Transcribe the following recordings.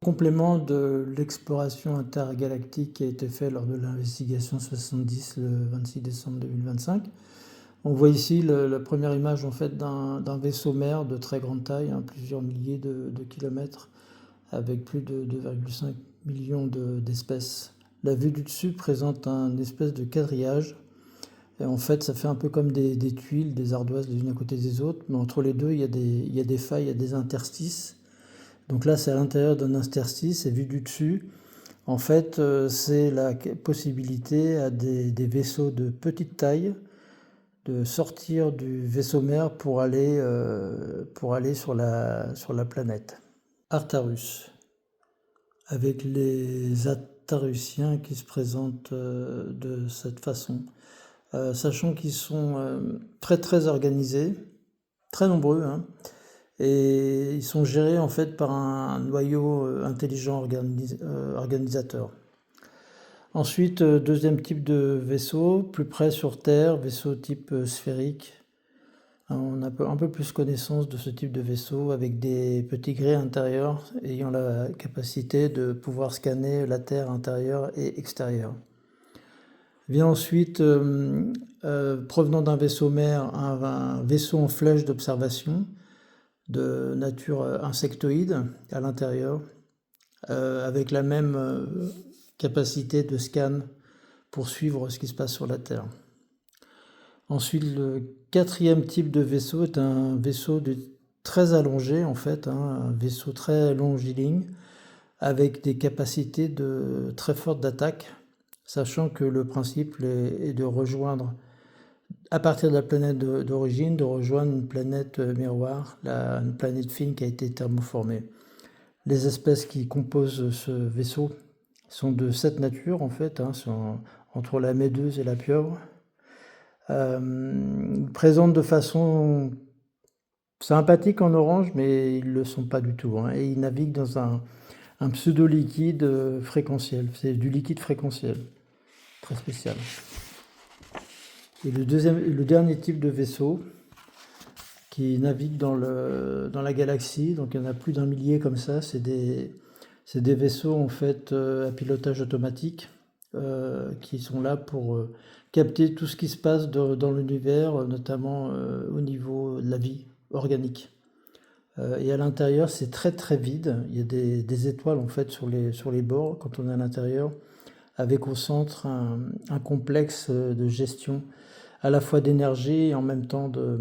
Complément de l'exploration intergalactique qui a été fait lors de l'investigation 70 le 26 décembre 2025. On voit ici la première image en fait d'un vaisseau mère de très grande taille, plusieurs milliers de kilomètres, avec plus de 2,5 millions d'espèces. La vue du dessus présente un espèce de quadrillage. Et en fait, ça fait un peu comme des tuiles, des ardoises les unes à côté des autres, mais entre les deux, il y a des failles, il y a des interstices. Donc là, c'est à l'intérieur d'un interstice et vu du dessus, en fait, c'est la possibilité à des vaisseaux de petite taille de sortir du vaisseau mère pour aller sur la planète. Artarus, avec les Artarusiens qui se présentent de cette façon. Sachant qu'ils sont très très organisés, très nombreux, et ils sont gérés en fait par un noyau intelligent organisateur. Ensuite, deuxième type de vaisseau, plus près sur Terre, vaisseau type sphérique. On a un peu plus connaissance de ce type de vaisseau avec des petits grilles intérieurs ayant la capacité de pouvoir scanner la Terre intérieure et extérieure. Vient ensuite, provenant d'un vaisseau mère, un vaisseau en flèche d'observation de nature insectoïde à l'intérieur, avec la même capacité de scan pour suivre ce qui se passe sur la Terre. Ensuite, le quatrième type de vaisseau est un vaisseau très allongé, en fait, un vaisseau très longiligne, avec des capacités très fortes d'attaque, sachant que le principe est de rejoindre, à partir de la planète d'origine, de rejoindre une planète miroir, une planète fine qui a été thermoformée. Les espèces qui composent ce vaisseau sont de cette nature, en fait, sont entre la méduse et la pieuvre. Ils présentent de façon sympathique en orange, mais ils ne le sont pas du tout. Et ils naviguent dans un pseudo-liquide fréquentiel. C'est du liquide fréquentiel, très spécial. Et le dernier type de vaisseau qui navigue dans la galaxie, donc il y en a plus d'1 millier comme ça, c'est des vaisseaux en fait à pilotage automatique qui sont là pour capter tout ce qui se passe dans l'univers, notamment au niveau de la vie organique. Et à l'intérieur, c'est très très vide. Il y a des étoiles en fait sur les bords quand on est à l'intérieur, avec au centre un complexe de gestion à la fois d'énergie et en même temps de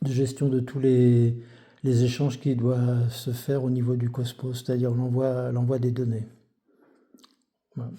gestion de tous les échanges qui doivent se faire au niveau du cosmos, c'est-à-dire l'envoi des données. Voilà.